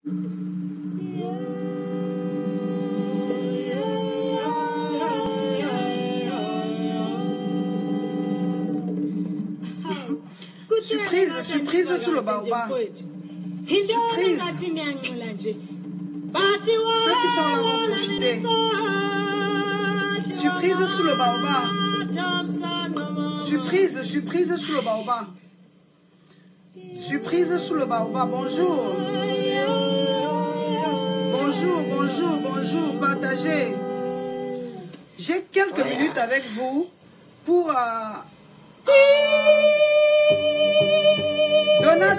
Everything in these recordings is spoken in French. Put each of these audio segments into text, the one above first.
Surprise sous le baobab. Surprise. Ceux qui sont là vont profiter. Surprise sous le baobab. Surprise sous le baobab. Surprise sous le baobab. Bonjour. Bonjour. Partagez. J'ai quelques minutes avec vous pour... Donna.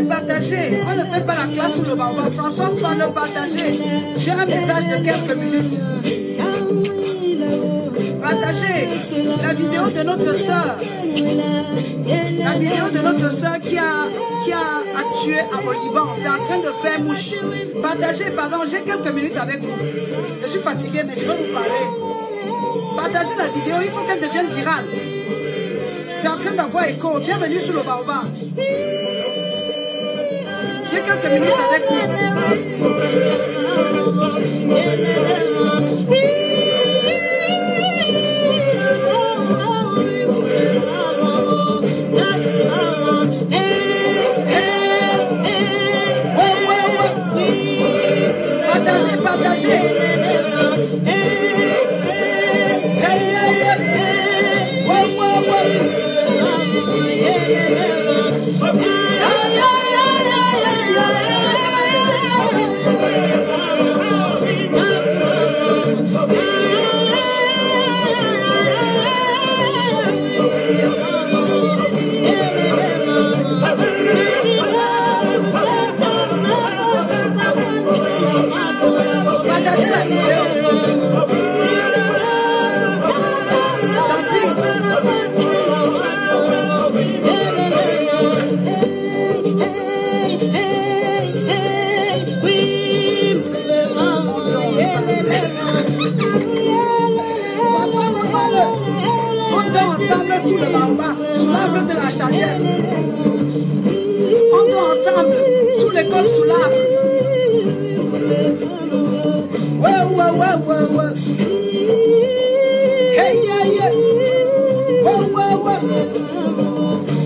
Partagez. On ne fait pas la classe sous le baobab. François va le partager. J'ai un message de quelques minutes. Partagez la vidéo de notre soeur. La vidéo de notre soeur qui a tué au Liban. C'est en train de faire mouche. Partagez, pardon, j'ai quelques minutes avec vous. Je suis fatigué, mais je vais vous parler. Partagez la vidéo, il faut qu'elle devienne virale. C'est en train d'avoir écho. Bienvenue sur le baobab. J'ai quelques minutes avec vous. Partagez. Sous le baobab, sous l'arbre de la sagesse. On dort ensemble, sous l'école, sous l'arbre. Ouais. Hey. Ouais.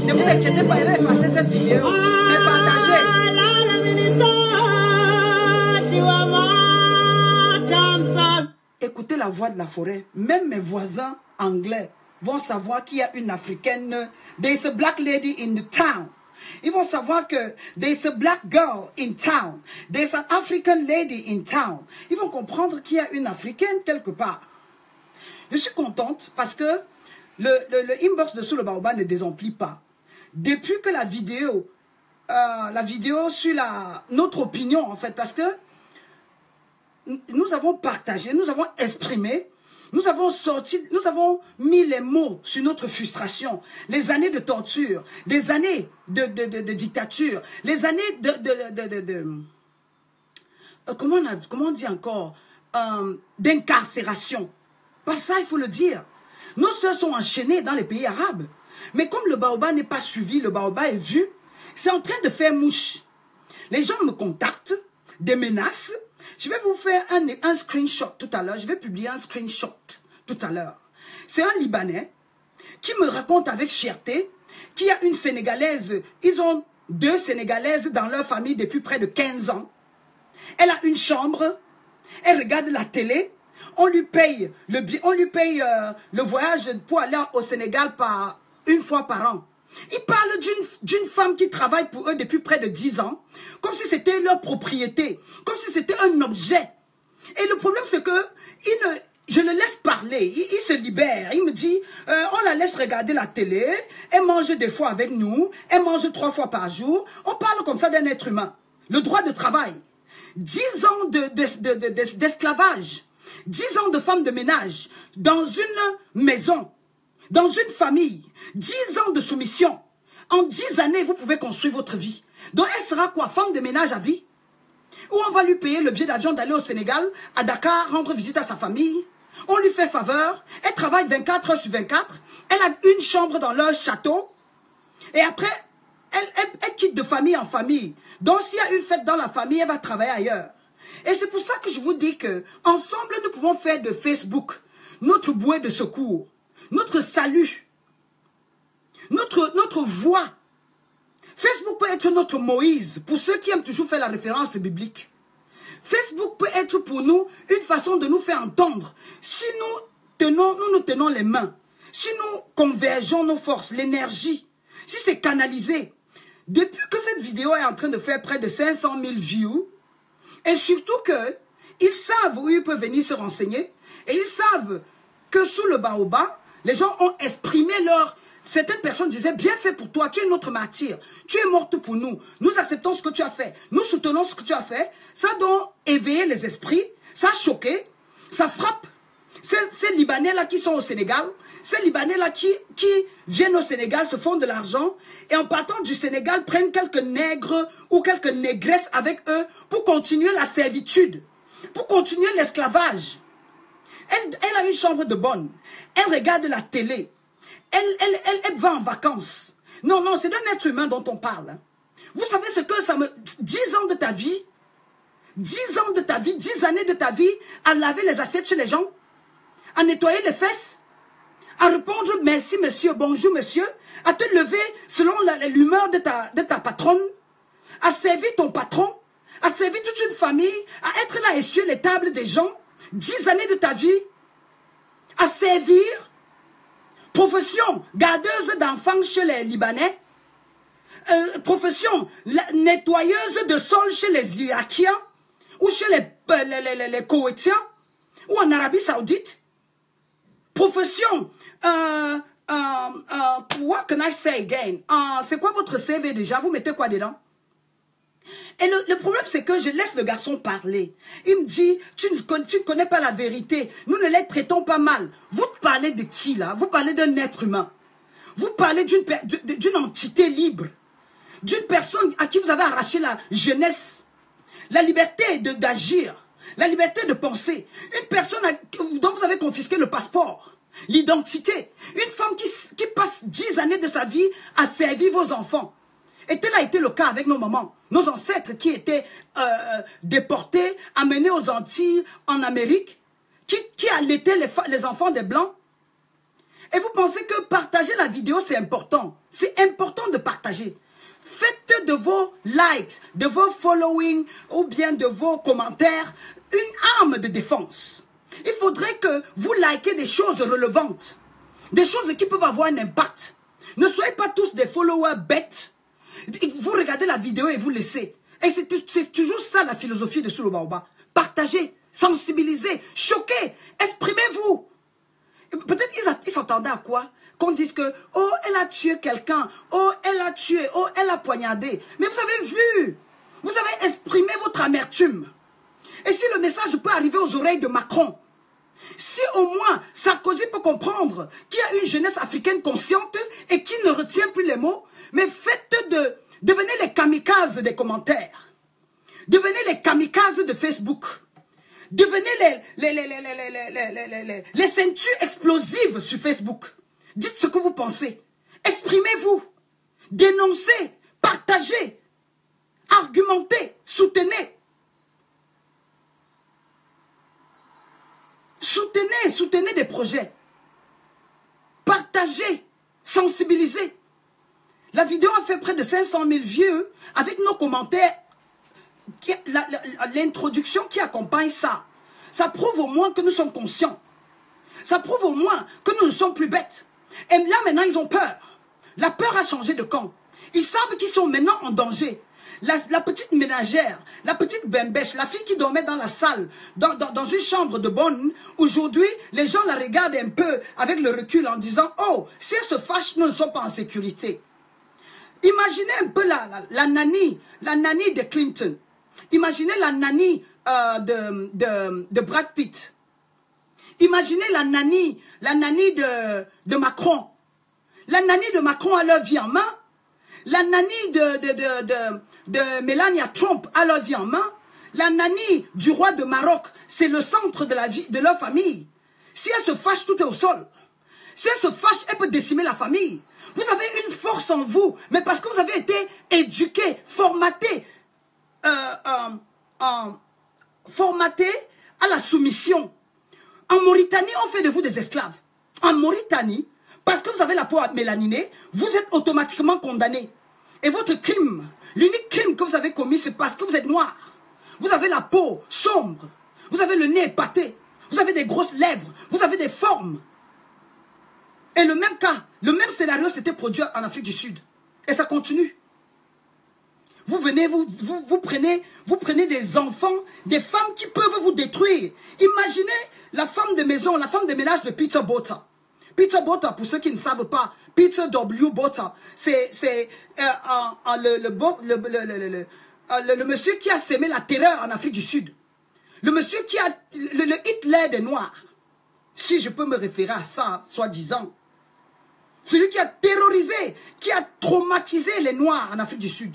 Ne vous inquiétez pas, il va effacer cette vidéo. Mais partagez. Écoutez la voix de la forêt. Même mes voisins anglais vont savoir qu'il y a une africaine. There is a black lady in the town. Ils vont savoir que there is a black girl in town. There is an African lady in town. Ils vont comprendre qu'il y a une africaine quelque part. Je suis contente parce que le inbox de Sous le baobab ne désemplit pas. Depuis que la vidéo sur notre opinion en fait, parce que nous avons partagé, nous avons exprimé. Nous avons mis les mots sur notre frustration, les années de torture, des années de dictature, les années comment on dit encore, d'incarcération. Pas ça, il faut le dire. Nos soeurs sont enchaînées dans les pays arabes. Mais comme le baobab n'est pas suivi, le baobab est vu, c'est en train de faire mouche. Les gens me contactent, des menaces. Je vais vous faire un screenshot tout à l'heure. Je vais publier un screenshot tout à l'heure. C'est un Libanais qui me raconte avec fierté qu'il y a une Sénégalaise. Ils ont 2 Sénégalaises dans leur famille depuis près de 15 ans. Elle a une chambre. Elle regarde la télé. On lui paye le voyage pour aller au Sénégal une fois par an. Ils parlent d'une femme qui travaille pour eux depuis près de 10 ans, comme si c'était leur propriété, comme si c'était un objet. Et le problème, c'est que je le laisse parler, il se libère. Il me dit, on la laisse regarder la télé, elle mange des fois avec nous, elle mange 3 fois par jour. On parle comme ça d'un être humain. Le droit de travail, 10 ans d'esclavage, 10 ans de femme de ménage, dans une maison, dans une famille, 10 ans de soumission. En 10 années, vous pouvez construire votre vie. Donc, elle sera quoi? Femme de ménage à vie? Ou on va lui payer le billet d'avion d'aller au Sénégal, à Dakar, rendre visite à sa famille. On lui fait faveur. Elle travaille 24 heures sur 24. Elle a une chambre dans leur château. Et après, elle quitte de famille en famille. Donc, s'il y a une fête dans la famille, elle va travailler ailleurs. Et c'est pour ça que je vous dis que ensemble, nous pouvons faire de Facebook notre bouée de secours, notre salut, notre voix. Facebook peut être notre Moïse, pour ceux qui aiment toujours faire la référence biblique. Facebook peut être pour nous une façon de nous faire entendre. Si nous nous tenons les mains, si nous convergeons nos forces, l'énergie, si c'est canalisé. Depuis que cette vidéo est en train de faire près de 500 000 views, et surtout qu'ils savent où ils peuvent venir se renseigner, et ils savent que sous le baobab, les gens ont exprimé leur... Certaines personnes disaient, bien fait pour toi, tu es notre martyr, tu es morte pour nous, nous acceptons ce que tu as fait, nous soutenons ce que tu as fait. Ça doit éveiller les esprits, ça a choqué, ça frappe. Ces Libanais-là qui sont au Sénégal, ces Libanais-là qui viennent au Sénégal, se font de l'argent, et en partant du Sénégal, prennent quelques nègres ou quelques négresses avec eux pour continuer la servitude, pour continuer l'esclavage. Elle a une chambre de bonne, elle regarde la télé, elle va en vacances. Non, non, c'est d'un être humain dont on parle. Hein. Vous savez ce que ça me... 10 ans de ta vie, 10 ans de ta vie, 10 années de ta vie à laver les assiettes chez les gens, à nettoyer les fesses, à répondre merci monsieur, bonjour monsieur, à te lever selon l'humeur de ta patronne, à servir ton patron, à servir toute une famille, à être là et essuyer les tables des gens, 10 années de ta vie, à servir, profession gardeuse d'enfants chez les Libanais, profession nettoyeuse de sol chez les Irakiens, ou chez les Koweïtiens, ou en Arabie Saoudite, profession, what can I say again? C'est quoi votre CV déjà? Vous mettez quoi dedans? Et le problème, c'est que je laisse le garçon parler. Il me dit, tu ne connais pas la vérité. Nous ne les traitons pas mal. Vous parlez de qui là? Vous parlez d'un être humain. Vous parlez d'une entité libre. D'une personne à qui vous avez arraché la jeunesse. La liberté d'agir. La liberté de penser. Une personne dont vous avez confisqué le passeport. L'identité. Une femme qui passe 10 années de sa vie à servir vos enfants. Et tel a été le cas avec nos mamans, nos ancêtres qui étaient déportés, amenés aux Antilles, en Amérique, qui allaitaient les enfants des Blancs. Et vous pensez que partager la vidéo, c'est important. C'est important de partager. Faites de vos likes, de vos following ou bien de vos commentaires une arme de défense. Il faudrait que vous likez des choses relevantes, des choses qui peuvent avoir un impact. Ne soyez pas tous des followers bêtes. Vous regardez la vidéo et vous laissez. Et c'est toujours ça la philosophie de Sous le Baobab. Partagez, sensibilisez, choquez, exprimez-vous. Peut-être ils s'attendaient à quoi? Qu'on dise que, oh, elle a tué quelqu'un, oh, elle a tué, oh, elle a poignardé. Mais vous avez vu, vous avez exprimé votre amertume. Et si le message peut arriver aux oreilles de Macron, si au moins Sarkozy peut comprendre qu'il y a une jeunesse africaine consciente et qui ne retient plus les mots, mais devenez les kamikazes des commentaires. Devenez les kamikazes de Facebook. Devenez les ceintures explosives sur Facebook. Dites ce que vous pensez. Exprimez-vous. Dénoncez. Partagez. Argumentez. Soutenez. Soutenez des projets. Partagez. Sensibilisez. La vidéo a fait près de 500 000 vues avec nos commentaires. L'introduction qui accompagne ça. Ça prouve au moins que nous sommes conscients. Ça prouve au moins que nous ne sommes plus bêtes. Et là maintenant ils ont peur. La peur a changé de camp. Ils savent qu'ils sont maintenant en danger. La petite ménagère, la petite bembèche, la fille qui dormait dans la salle, dans une chambre de bonne, aujourd'hui, les gens la regardent un peu avec le recul en disant, oh, si elle se fâche, nous ne sommes pas en sécurité. Imaginez un peu la nanny de Clinton. Imaginez la nanny de Brad Pitt. Imaginez la nanny de Macron. La nanny de Macron a leur vie en main. La nanny de Melania Trump a leur vie en main. La nanny du roi de Maroc, c'est le centre de la vie de leur famille. Si elle se fâche, tout est au sol. Si elle se fâche, elle peut décimer la famille. Vous avez une force en vous, mais parce que vous avez été éduqué, formaté, formaté à la soumission. En Mauritanie, on fait de vous des esclaves. En Mauritanie, parce que vous avez la peau mélaninée, vous êtes automatiquement condamné. Et votre crime, l'unique crime que vous avez commis, c'est parce que vous êtes noir. Vous avez la peau sombre. Vous avez le nez épaté. Vous avez des grosses lèvres. Vous avez des formes. Et le même cas, le même scénario s'était produit en Afrique du Sud. Et ça continue. Vous venez, vous prenez des enfants, des femmes qui peuvent vous détruire. Imaginez la femme de maison, la femme de ménage de Peter Botha. Peter Botha, pour ceux qui ne savent pas, Peter W. Botha, c'est le monsieur qui a sémé la terreur en Afrique du Sud. Le monsieur qui a le Hitler des Noirs. Si je peux me référer à ça, soi-disant. Celui qui a terrorisé, qui a traumatisé les Noirs en Afrique du Sud.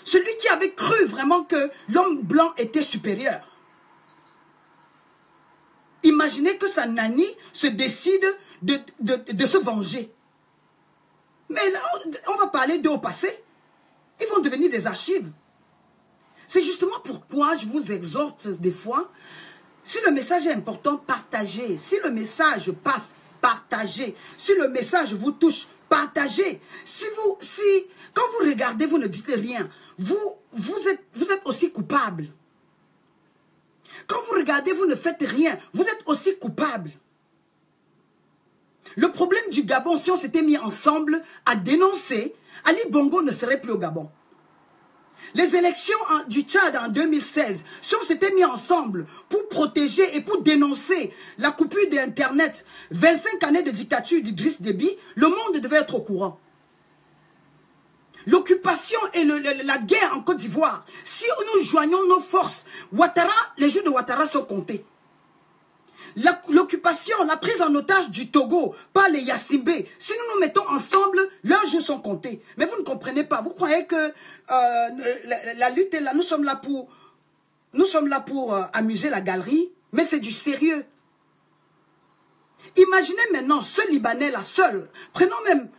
Celui qui avait cru vraiment que l'homme blanc était supérieur. Imaginez que sa nanny se décide de se venger. Mais là, on va parler d'eux au passé. Ils vont devenir des archives. C'est justement pourquoi je vous exhorte des fois, si le message est important, partagez. Si le message passe, partagez. Si le message vous touche, partagez. Quand vous regardez, vous ne dites rien. Vous êtes aussi coupable. Quand vous regardez, vous ne faites rien. Vous êtes aussi coupable. Le problème du Gabon, si on s'était mis ensemble à dénoncer, Ali Bongo ne serait plus au Gabon. Les élections du Tchad en 2016, si on s'était mis ensemble pour protéger et pour dénoncer la coupure d'Internet, 25 années de dictature d'Idriss Déby, le monde devait être au courant. L'occupation et la guerre en Côte d'Ivoire, si nous joignons nos forces, les jours de Ouattara sont comptés. L'occupation, la prise en otage du Togo par les Yassimbé, si nous nous mettons ensemble, leurs jours sont comptés. Mais vous ne comprenez pas. Vous croyez que la lutte est là. Nous sommes là pour amuser la galerie, mais c'est du sérieux. Imaginez maintenant ce Libanais là seul. Prenons même,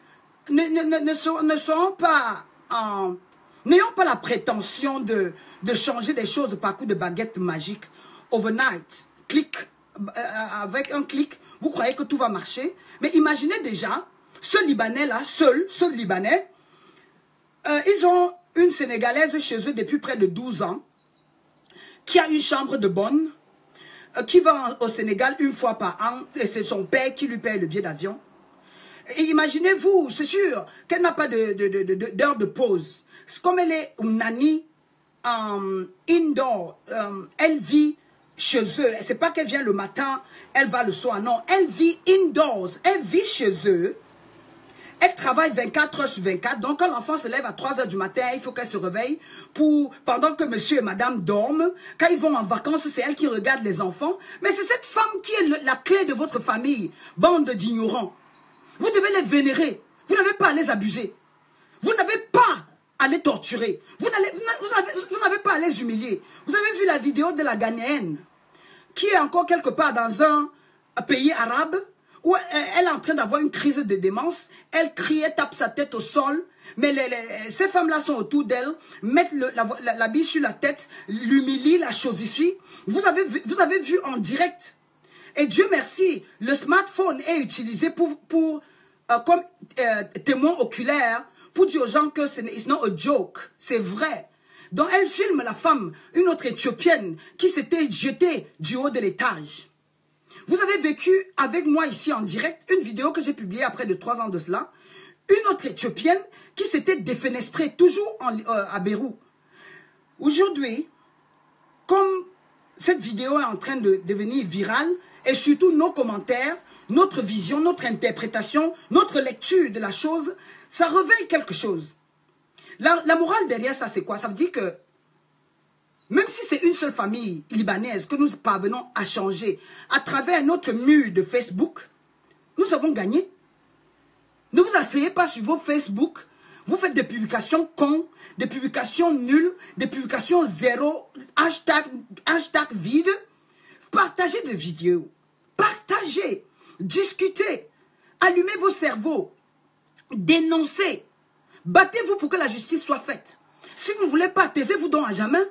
n'ayons pas la prétention de changer des choses par coup de baguette magique. Overnight, clic. Avec un clic, vous croyez que tout va marcher. Mais imaginez déjà, ce Libanais-là, ce Libanais, ils ont une Sénégalaise chez eux depuis près de 12 ans, qui a une chambre de bonne, qui va au Sénégal une fois par an, et c'est son père qui lui paye le billet d'avion. Et imaginez-vous, c'est sûr qu'elle n'a pas d'heure de pause. Comme elle est une nanny indoor, elle vit chez eux. C'est pas qu'elle vient le matin, elle va le soir. Non, elle vit indoors. Elle vit chez eux. Elle travaille 24 heures sur 24. Donc, quand l'enfant se lève à 3 heures du matin, il faut qu'elle se réveille pendant que monsieur et madame dorment. Quand ils vont en vacances, c'est elle qui regarde les enfants. Mais c'est cette femme qui est la clé de votre famille. Bande d'ignorants. Vous devez les vénérer. Vous n'avez pas à les abuser. Vous n'avez pas à les torturer. Vous n'avez pas à les humilier. Vous avez vu la vidéo de la Ghanéenne qui est encore quelque part dans un pays arabe où elle est en train d'avoir une crise de démence. Elle crie, elle tape sa tête au sol. Mais ces femmes-là sont autour d'elle, mettent la bille sur la tête, l'humilient, la chosifient. Vous avez vu en direct. Et Dieu merci, le smartphone est utilisé comme témoin oculaire pour dire aux gens que it's not a joke, c'est vrai. Donc elle filme la femme, une autre éthiopienne, qui s'était jetée du haut de l'étage. Vous avez vécu avec moi ici en direct une vidéo que j'ai publiée après de 3 ans de cela. Une autre éthiopienne qui s'était défenestrée, toujours à Beyrouth. Aujourd'hui, comme cette vidéo est en train de devenir virale, et surtout nos commentaires, notre vision, notre interprétation, notre lecture de la chose, ça réveille quelque chose. La morale derrière ça, c'est quoi? Ça veut dire que même si c'est une seule famille libanaise que nous parvenons à changer à travers notre mur de Facebook, nous avons gagné. Ne vous asseyez pas sur vos Facebook, vous faites des publications cons, des publications nulles, des publications zéro, hashtag vide. Partagez des vidéos. Partagez. discutez, allumez vos cerveaux, dénoncez, battez-vous pour que la justice soit faite. Si vous ne voulez pas, taisez-vous donc à jamais.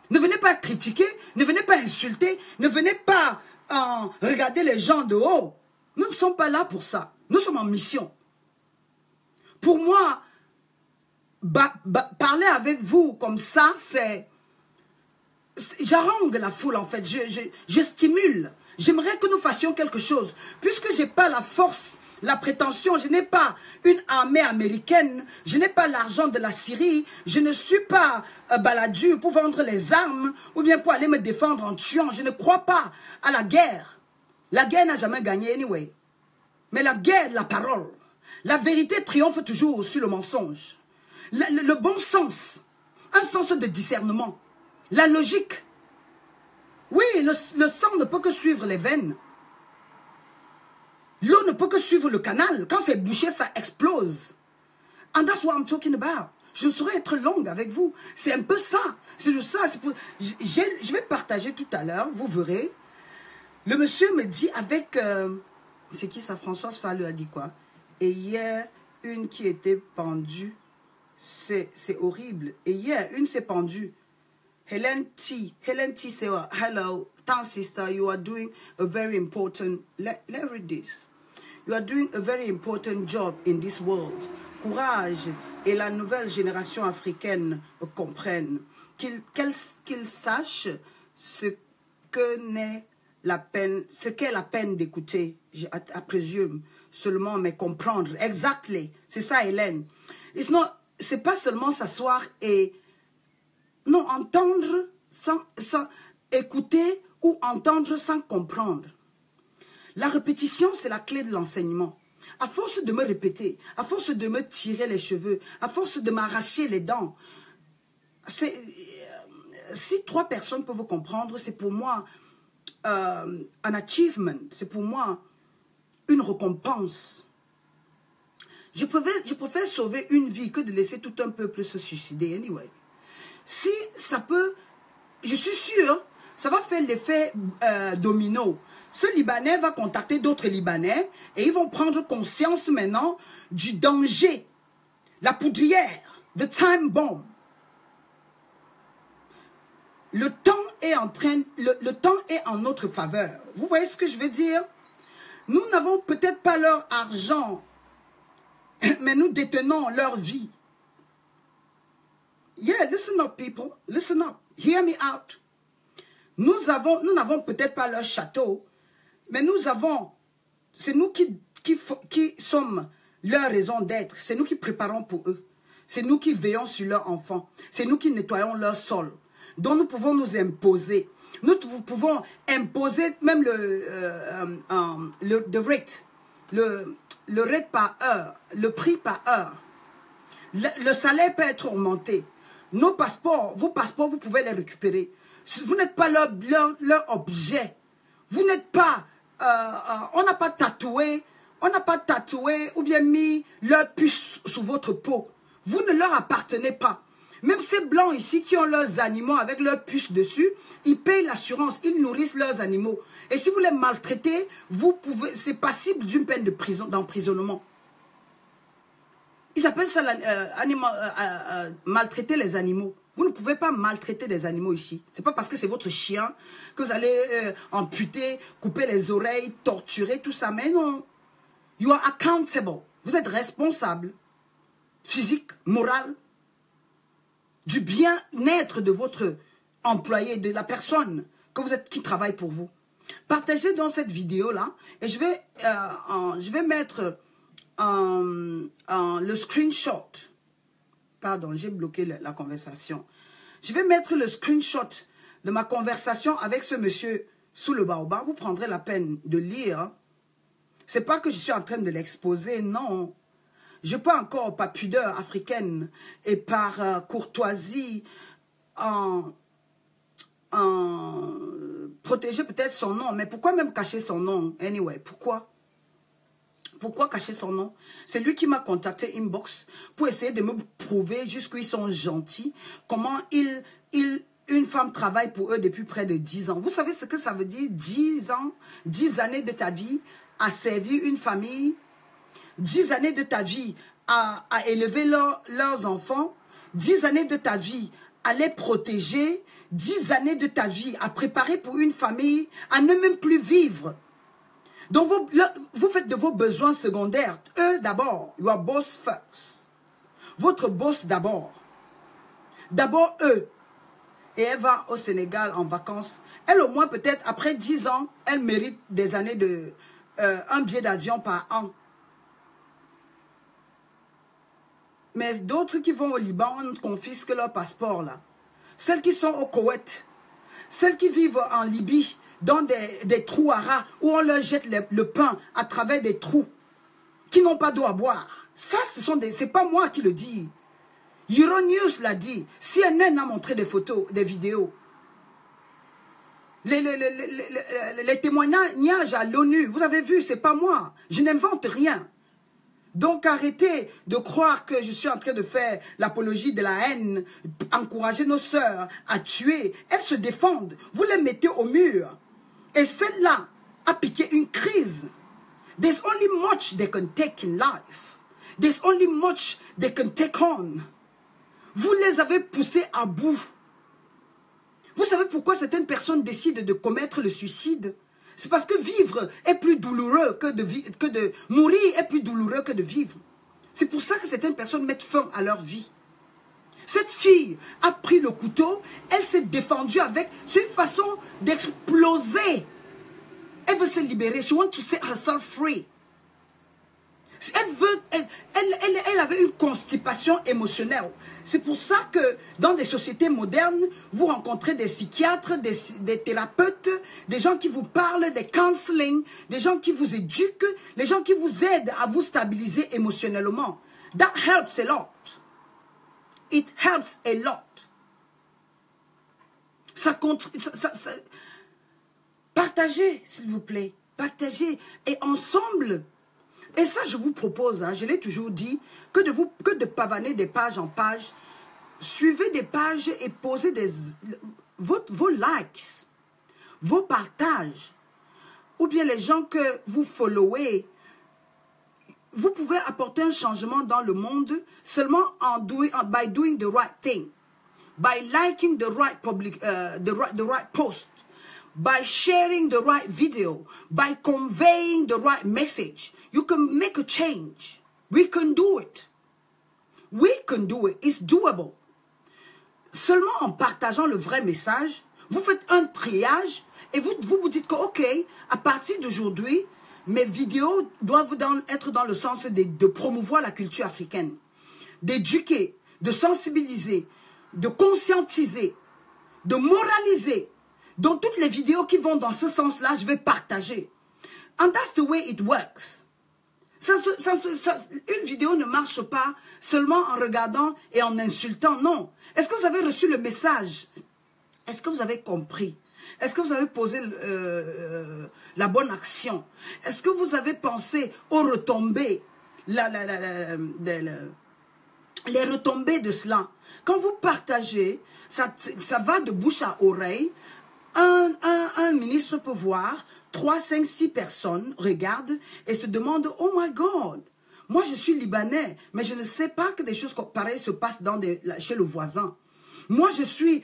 Ne venez pas critiquer, ne venez pas insulter, ne venez pas regarder les gens de haut. Nous ne sommes pas là pour ça. Nous sommes en mission. Pour moi, parler avec vous comme ça, c'est... J'harangue la foule en fait, je stimule. J'aimerais que nous fassions quelque chose. Puisque je n'ai pas la force, la prétention, je n'ai pas une armée américaine, je n'ai pas l'argent de la Syrie, je ne suis pas Balladur pour vendre les armes ou bien pour aller me défendre en tuant. Je ne crois pas à la guerre. La guerre n'a jamais gagné anyway. Mais la guerre, la parole, la vérité triomphe toujours sur le mensonge. Le bon sens, un sens de discernement. La logique. Oui, le sang ne peut que suivre les veines. L'eau ne peut que suivre le canal. Quand c'est bouché, ça explose. And that's what I'm talking about. Je ne saurais être longue avec vous. C'est un peu ça. C'est de ça. Je vais partager tout à l'heure, vous verrez. Le monsieur me dit avec... c'est qui ça? Françoise Falleux a dit quoi? Et hier, une qui était pendue. C'est horrible. Et hier, une s'est pendue. Helen T say, hello, thank sister, you are doing a very important, let's read this. You are doing a very important job in this world. Courage et la nouvelle génération africaine comprennent. Qu'ils sachent ce qu'est la peine d'écouter, à présume seulement, mais comprendre. Exactly. C'est ça, Hélène. C'est pas seulement s'asseoir et... Non, entendre sans écouter ou entendre sans comprendre. La répétition, c'est la clé de l'enseignement. À force de me répéter, à force de me tirer les cheveux, à force de m'arracher les dents, si 3 personnes peuvent comprendre, c'est pour moi un achievement, c'est pour moi une récompense. Je préfère sauver une vie que de laisser tout un peuple se suicider, anyway. Si ça peut, je suis sûr, ça va faire l'effet domino. Ce Libanais va contacter d'autres Libanais et ils vont prendre conscience maintenant du danger. La poudrière, the time bomb. Le temps est en notre faveur. Vous voyez ce que je veux dire? Nous n'avons peut-être pas leur argent, mais nous détenons leur vie. Yeah, listen up, people. Listen up. Hear me out. Nous n'avons peut-être pas leur château, mais c'est nous qui sommes leur raison d'être. C'est nous qui préparons pour eux. C'est nous qui veillons sur leurs enfants. C'est nous qui nettoyons leur sol. Donc nous pouvons nous imposer. Nous pouvons imposer même le rate. Le rate par heure. Le prix par heure. Le salaire peut être augmenté. Nos passeports, vos passeports, vous pouvez les récupérer. Vous n'êtes pas leur objet. Vous n'êtes pas... on n'a pas tatoué ou bien mis leur puce sous votre peau. Vous ne leur appartenez pas. Même ces blancs ici qui ont leurs animaux avec leur puce dessus, ils payent l'assurance, ils nourrissent leurs animaux. Et si vous les maltraitez, c'est passible d'une peine de prison, d'emprisonnement. Ils appellent ça maltraiter les animaux. Vous ne pouvez pas maltraiter des animaux ici. Ce n'est pas parce que c'est votre chien que vous allez amputer, couper les oreilles, torturer, tout ça. Mais non. You are accountable. Vous êtes responsable, physique, moral, du bien-être de votre employé, de la personne qui travaille pour vous. Partagez dans cette vidéo-là et je vais mettre... le screenshot. Pardon, j'ai bloqué la conversation. Je vais mettre le screenshot de ma conversation avec ce monsieur sous le baobab. Vous prendrez la peine de lire. C'est pas que je suis en train de l'exposer, non. Je peux encore, par pudeur africaine et par courtoisie, protéger peut-être son nom. Mais pourquoi même cacher son nom? Anyway, pourquoi? Pourquoi cacher son nom? C'est lui qui m'a contacté inbox pour essayer de me prouver jusqu'où ils sont gentils, comment une femme travaille pour eux depuis près de 10 ans. Vous savez ce que ça veut dire? 10 ans, 10 années de ta vie à servir une famille, 10 années de ta vie à élever leurs enfants, 10 années de ta vie à les protéger, 10 années de ta vie à préparer pour une famille, à ne même plus vivre. Donc vous faites de vos besoins secondaires. Eux d'abord, your boss first. Votre boss d'abord. D'abord eux. Et elle va au Sénégal en vacances. Elle au moins peut-être après 10 ans, elle mérite des années de un billet d'avion par an. Mais d'autres qui vont au Liban, on confisque leur passeport là. Celles qui sont au Koweït, celles qui vivent en Libye, dans des trous à rats, où on leur jette le pain à travers des trous, qui n'ont pas d'eau à boire. Ça, c'est pas moi qui le dis. Euronews l'a dit. CNN a montré des photos, des vidéos. Les témoignages à l'ONU, vous avez vu, c'est pas moi. Je n'invente rien. Donc arrêtez de croire que je suis en train de faire l'apologie de la haine, encourager nos sœurs à tuer. Elles se défendent. Vous les mettez au mur. Et celle-là a piqué une crise. There's only much they can take in life. There's only much they can take on. Vous les avez poussées à bout. Vous savez pourquoi certaines personnes décident de commettre le suicide? C'est parce que vivre est plus douloureux que de mourir est plus douloureux que de vivre. C'est pour ça que certaines personnes mettent fin à leur vie. Cette fille a pris le couteau, elle s'est défendue avec, c'est une façon d'exploser. Elle veut se libérer. She wants to set herself free. Elle avait une constipation émotionnelle. C'est pour ça que dans des sociétés modernes, vous rencontrez des psychiatres, des thérapeutes, des gens qui vous parlent, des counseling, des gens qui vous éduquent, des gens qui vous aident à vous stabiliser émotionnellement. That helps a lot. It helps a lot. Partagez, s'il vous plaît. Partagez. Et ensemble... Et ça, je vous propose, hein, je l'ai toujours dit, que de pavaner des pages en pages, suivez des pages et posez vos likes, vos partages, ou bien les gens que vous followez. Vous pouvez apporter un changement dans le monde seulement by doing the right thing, by liking the right post, by sharing the right video, by conveying the right message. You can make a change. We can do it. We can do it. It's doable. Seulement en partageant le vrai message, vous faites un triage et vous dites que, ok, à partir d'aujourd'hui, mes vidéos doivent être dans le sens de promouvoir la culture africaine, d'éduquer, de sensibiliser, de conscientiser, de moraliser. Donc, toutes les vidéos qui vont dans ce sens-là, je vais partager. And that's the way it works. Une vidéo ne marche pas seulement en regardant et en insultant, non. Est-ce que vous avez reçu le message? Est-ce que vous avez compris? Est-ce que vous avez posé la bonne action? Est-ce que vous avez pensé aux retombées, les retombées de cela? Quand vous partagez, ça va de bouche à oreille. Un ministre peut voir 3, 5, 6 personnes regardent et se demandent « Oh my God, moi je suis Libanais, mais je ne sais pas que des choses pareilles se passent chez le voisin. Moi je suis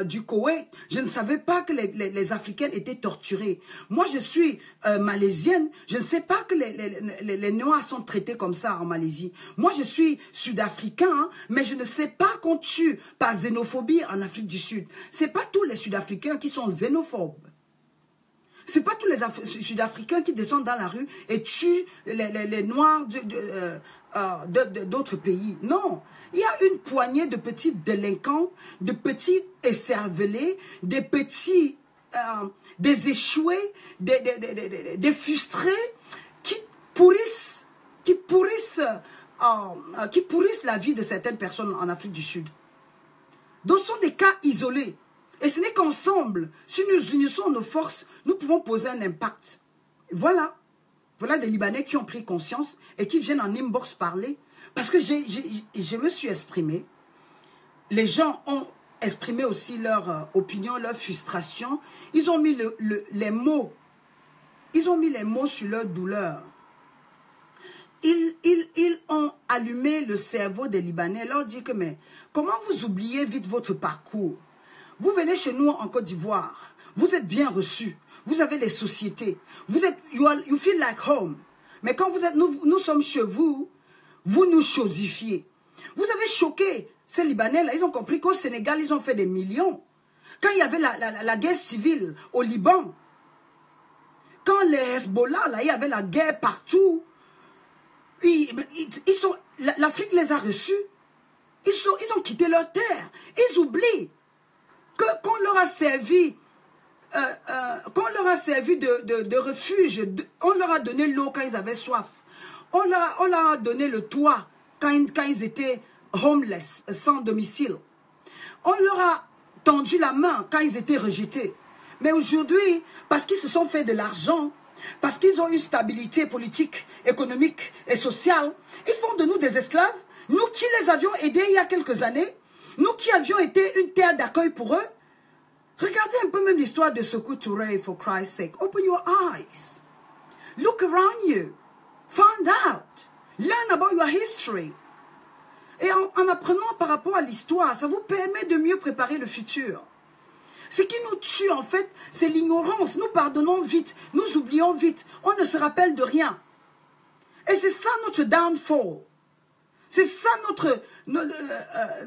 du Koweït, je ne savais pas que les Africaines étaient torturées. Moi je suis malaisienne, je ne sais pas que les Noirs sont traités comme ça en Malaisie. Moi je suis sud-africain, hein, mais je ne sais pas qu'on tue par xénophobie en Afrique du Sud. C'est pas tous les Sud-Africains qui sont xénophobes. C'est pas tous les Sud-Africains qui descendent dans la rue et tuent les Noirs d'autres pays. Non. Il y a une poignée de petits délinquants, de petits écervelés, des petits, des échoués, des frustrés qui pourrissent la vie de certaines personnes en Afrique du Sud. Donc ce sont des cas isolés. Et ce n'est qu'ensemble, si nous unissons nos forces, nous pouvons poser un impact. Voilà. Voilà des Libanais qui ont pris conscience et qui viennent en inbox parler. Parce que je me suis exprimé. Les gens ont exprimé aussi leur opinion, leur frustration. Ils ont mis les mots ils ont mis les mots sur leur douleur. Ils ont allumé le cerveau des Libanais, leur dit que mais comment vous oubliez vite votre parcours? Vous venez chez nous en Côte d'Ivoire, vous êtes bien reçus, vous avez les sociétés, vous êtes, you feel like home. Mais quand vous êtes, nous sommes chez vous, vous nous chosifiez. Vous avez choqué ces Libanais-là, ils ont compris qu'au Sénégal, ils ont fait des millions. Quand il y avait la guerre civile au Liban, quand les Hezbollah, là, il y avait la guerre partout, l'Afrique les a reçus. Ils ont quitté leur terre. Ils oublient qu'on leur a servi, de refuge. On leur a donné l'eau quand ils avaient soif. On leur a donné le toit quand ils étaient homeless, sans domicile. On leur a tendu la main quand ils étaient rejetés. Mais aujourd'hui, parce qu'ils se sont fait de l'argent, parce qu'ils ont une stabilité politique, économique et sociale, ils font de nous des esclaves. Nous qui les avions aidés il y a quelques années, nous qui avions été une terre d'accueil pour eux. Regardez un peu même l'histoire de Sékou Touré, for Christ's sake. Open your eyes. Look around you. Find out. Learn about your history. Et en apprenant par rapport à l'histoire, ça vous permet de mieux préparer le futur. Ce qui nous tue, en fait, c'est l'ignorance. Nous pardonnons vite, nous oublions vite, on ne se rappelle de rien. Et c'est ça notre downfall. C'est ça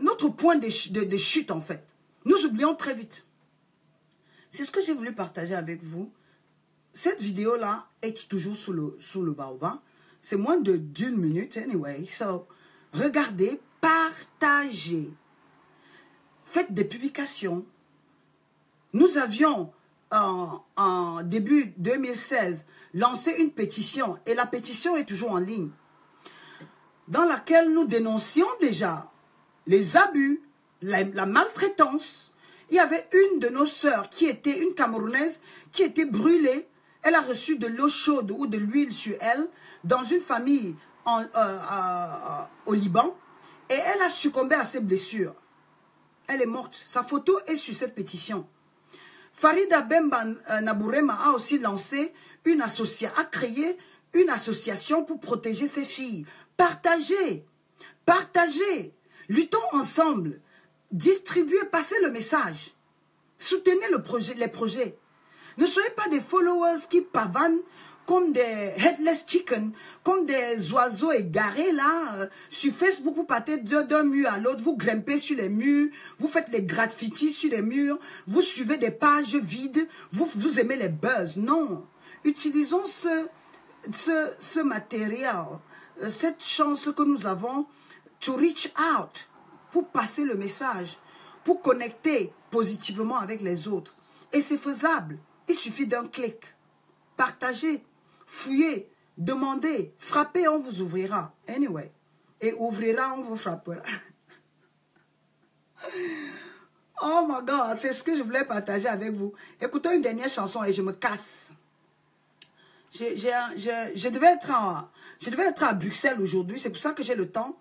notre point de chute, en fait. Nous oublions très vite. C'est ce que j'ai voulu partager avec vous. Cette vidéo-là est toujours sous le baobab. C'est moins d'1 minute, anyway. So, regardez, partagez. Faites des publications. Nous avions, en début 2016, lancé une pétition, et la pétition est toujours en ligne, dans laquelle nous dénoncions déjà les abus, la maltraitance. Il y avait une de nos sœurs, qui était une Camerounaise, qui était brûlée. Elle a reçu de l'eau chaude ou de l'huile sur elle, dans une famille au Liban, et elle a succombé à ses blessures. Elle est morte. Sa photo est sur cette pétition. Farida Bemba Nabourema a aussi lancé a créé une association pour protéger ses filles. Partagez, partagez, luttons ensemble, distribuez, passez le message, soutenez les projets. Ne soyez pas des followers qui pavanent comme des headless chicken, comme des oiseaux égarés là. Sur Facebook, vous partez d'un mur à l'autre, vous grimpez sur les murs, vous faites les graffitis sur les murs, vous suivez des pages vides, vous aimez les buzz. Non, utilisons ce matériel, cette chance que nous avons to reach out, pour passer le message, pour connecter positivement avec les autres. Et c'est faisable, il suffit d'un clic. Partagez, fouillez, demandez, frappez, on vous ouvrira. Anyway. Et ouvrira, on vous frappera. Oh my God, c'est ce que je voulais partager avec vous. Écoutons une dernière chanson et je me casse. Je devais être à Bruxelles aujourd'hui, c'est pour ça que j'ai le temps.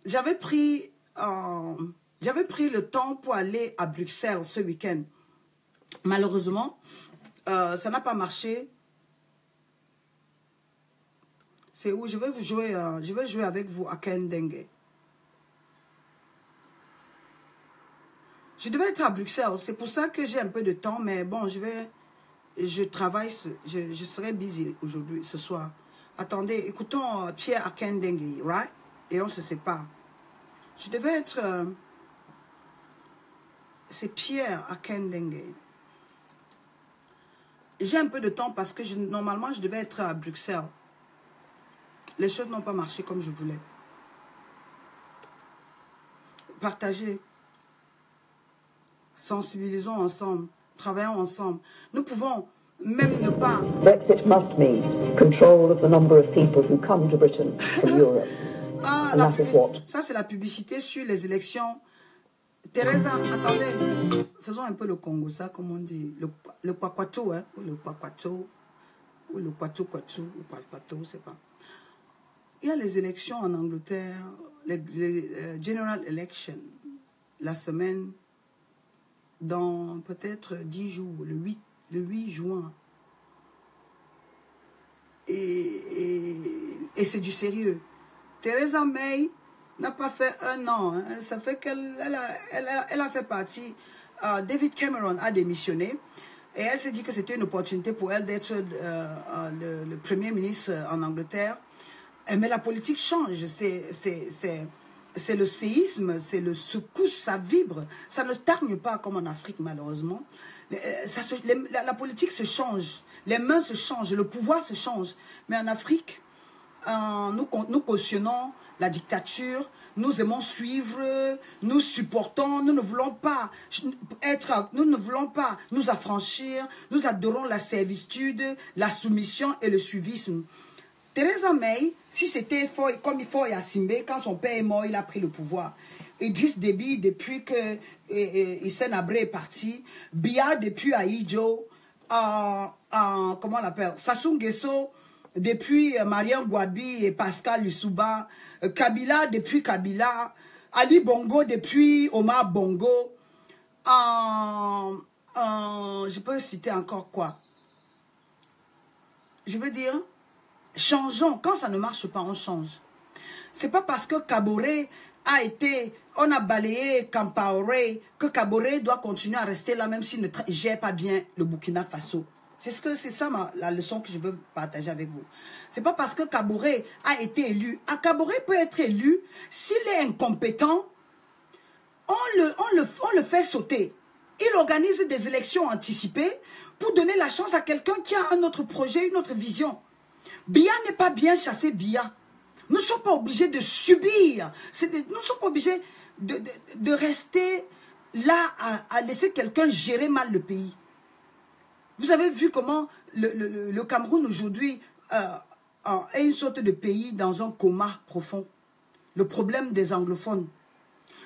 J'avais pris le temps pour aller à Bruxelles ce week-end. Malheureusement, ça n'a pas marché. C'est où je vais jouer avec vous à Kendengue. Je devais être à Bruxelles, c'est pour ça que j'ai un peu de temps, mais bon, je travaille, je serai busy aujourd'hui, ce soir. Attendez, écoutons Pierre Akendengue, right? Et on se sépare. Je devais être... c'est Pierre Akendengue. J'ai un peu de temps parce que normalement, je devais être à Bruxelles. Les choses n'ont pas marché comme je voulais. Partagez. Sensibilisons ensemble. Travaillons ensemble. Nous pouvons même ne pas... Brexit must mean control of the number of people who come to Britain from Europe. And that is what? Ça, c'est la publicité sur les élections. Teresa, attendez. Faisons un peu le Congo, ça, comme on dit. Le Kwakwato, hein. Ou le Kwakwato. Ou le Kwato-Kwato. Ou Kwakwato, je ne sais pas. Il y a les élections en Angleterre. Les General Elections. La semaine... Dans peut-être 10 jours, le 8 Le 8 juin. Et c'est du sérieux. Theresa May n'a pas fait un an. Hein. Ça fait qu'elle a fait partie. David Cameron a démissionné. Et elle s'est dit que c'était une opportunité pour elle d'être le Premier ministre en Angleterre. Mais la politique change. C'est le séisme, c'est le secousse, ça vibre. Ça ne stagne pas comme en Afrique, malheureusement. La politique se change. Les mains se changent, le pouvoir se change. Mais en Afrique, nous cautionnons la dictature, nous aimons suivre, nous supportons, nous ne voulons pas nous affranchir, nous adorons la servitude, la soumission et le suivisme. Theresa May, si c'était comme il faut Yassimbe, quand son père est mort, il a pris le pouvoir. Idriss Déby, depuis que Hissène Habré est parti, Biya depuis Ahidjo, comment on l'appelle, Sassou Nguesso, depuis Mariam Gouabi et Pascal Lissouba, Kabila depuis Kabila, Ali Bongo depuis Omar Bongo, je peux citer encore quoi? Je veux dire, changeons. Quand ça ne marche pas, on change. C'est pas parce que Kaboré a été, on a balayé Kampaoré, que Kaboré doit continuer à rester là, même s'il ne gère pas bien le Burkina Faso. C'est ça la leçon que je veux partager avec vous. C'est pas parce que Kaboré a été élu. Kaboré peut être élu, s'il est incompétent, on le fait sauter. Il organise des élections anticipées pour donner la chance à quelqu'un qui a un autre projet, une autre vision. Biya n'est pas bien chassé, Biya. Nous ne sommes pas obligés de subir. Nous ne sommes pas obligés de rester là à laisser quelqu'un gérer mal le pays. Vous avez vu comment le Cameroun aujourd'hui est une sorte de pays dans un coma profond. Le problème des anglophones.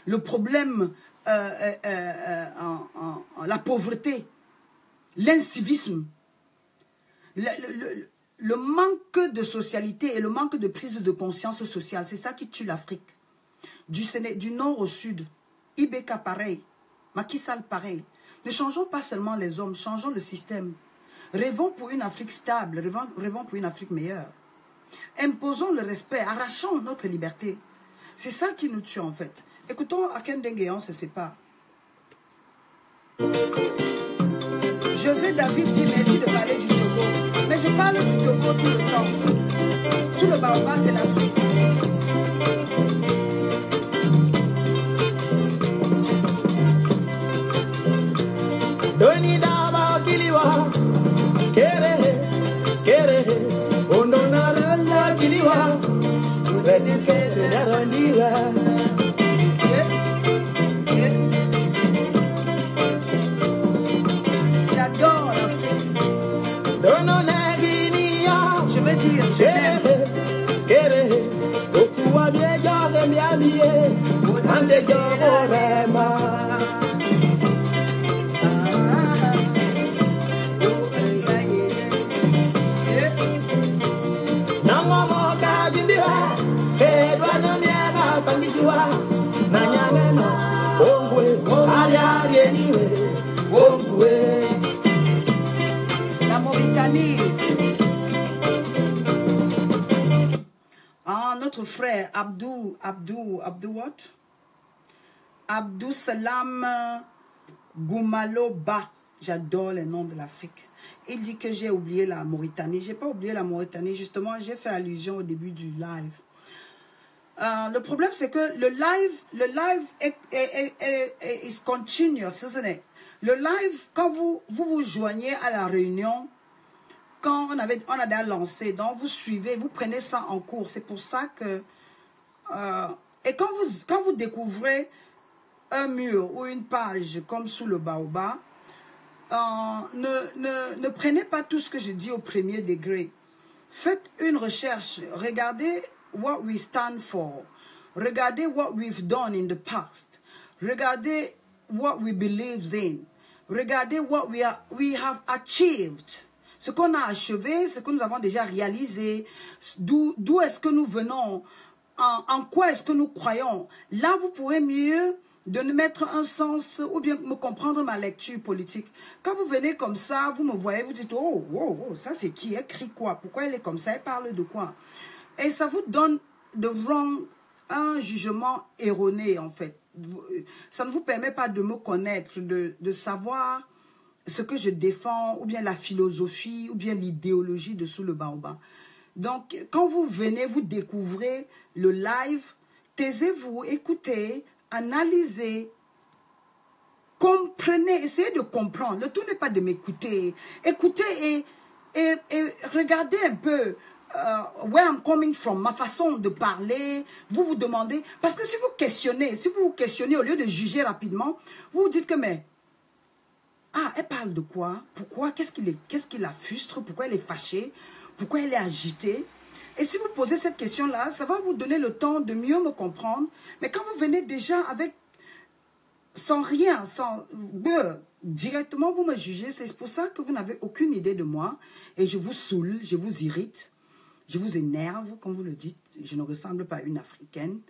Le problème, la pauvreté. L'incivisme. Le manque de socialité et le manque de prise de conscience sociale, c'est ça qui tue l'Afrique. Du nord au sud, Ibeka pareil, Macky Sall pareil. Ne changeons pas seulement les hommes, changeons le système. Rêvons pour une Afrique stable, rêvons pour une Afrique meilleure. Imposons le respect, arrachons notre liberté. C'est ça qui nous tue en fait. Écoutons Aken Dengue et on se sépare. José David dit merci de parler du Togo. Mais je parle du Togo tout le temps. Sous le baobab, c'est l'Afrique. J'adore l'Afrique. Je veux dire, je t'aime. La Mauritanie. Notre frère Abdou what? Abdou Salam Goumaloba. J'adore les noms de l'Afrique. Il dit que j'ai oublié la Mauritanie. J'ai pas oublié la Mauritanie. Justement, j'ai fait allusion au début du live. Le problème, c'est que le live is continuous, isn't it? Le live, quand vous joignez à la réunion, quand on a déjà lancé, donc vous suivez, vous prenez ça en cours. C'est pour ça que... et quand vous découvrez un mur ou une page comme sous le baobab, ne prenez pas tout ce que je dis au premier degré. Faites une recherche. Regardez what we stand for. Regardez what we've done in the past. Regardez what we believed in. Regardez what we have achieved. Ce qu'on a achevé, ce que nous avons déjà réalisé, d'où est-ce que nous venons, en quoi est-ce que nous croyons. Là, vous pourrez mieux de ne mettre un sens ou bien me comprendre ma lecture politique. Quand vous venez comme ça, vous me voyez, vous dites, oh, wow, wow, ça c'est qui? Elle crie quoi? Pourquoi elle est comme ça? Elle parle de quoi? Et ça vous donne un jugement erroné en fait. Ça ne vous permet pas de me connaître, de savoir ce que je défends, ou bien la philosophie, ou bien l'idéologie de Sous le Baobab. Donc, quand vous venez, vous découvrez le live, taisez-vous, écoutez, analysez, comprenez, essayez de comprendre. Le tout n'est pas de m'écouter. Écoutez et regardez un peu where I'm coming from, ma façon de parler. Vous vous demandez, parce que si vous questionnez au lieu de juger rapidement, vous vous dites que mais ah, elle parle de quoi? Pourquoi? Qu'est-ce qui la frustre? Pourquoi elle est fâchée? Pourquoi elle est agitée? Et si vous posez cette question-là, ça va vous donner le temps de mieux me comprendre. Mais quand vous venez déjà avec, sans rien, directement vous me jugez, c'est pour ça que vous n'avez aucune idée de moi. Et je vous saoule, je vous irrite, je vous énerve, comme vous le dites. Je ne ressemble pas à une Africaine.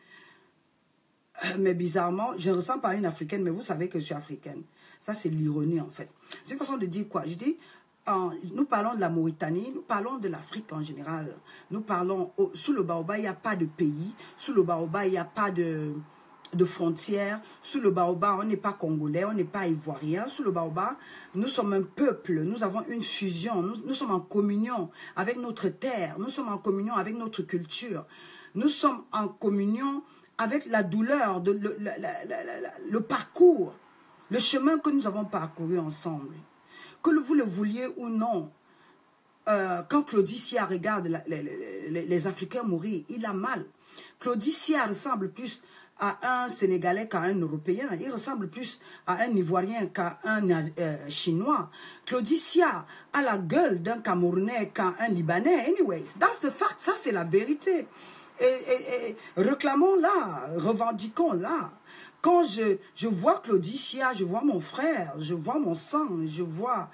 Mais bizarrement, je ne ressemble pas à une Africaine, mais vous savez que je suis africaine. Ça, c'est l'ironie, en fait. C'est une façon de dire quoi? Je dis, nous parlons de la Mauritanie, nous parlons de l'Afrique en général. Nous parlons, sous le Baobab, il n'y a pas de pays. Sous le Baobab, il n'y a pas de frontières. Sous le Baobab, on n'est pas congolais, on n'est pas ivoirien. Sous le Baobab, nous sommes un peuple, nous avons une fusion. Nous sommes en communion avec notre terre. Nous sommes en communion avec notre culture. Nous sommes en communion avec la douleur, le parcours, le chemin que nous avons parcouru ensemble. Que vous le vouliez ou non, quand Claudie Sia regarde les Africains mourir, il a mal. Claudie Sia ressemble plus à un Sénégalais qu'à un Européen. Il ressemble plus à un Ivoirien qu'à un Chinois. Claudie Sia a la gueule d'un Camerounais qu'à un Libanais. Anyways, that's the fact. Ça, c'est la vérité. Et réclamons-la, revendiquons-la. Quand je vois Claudie Sia, je vois mon frère, je vois mon sang, je vois,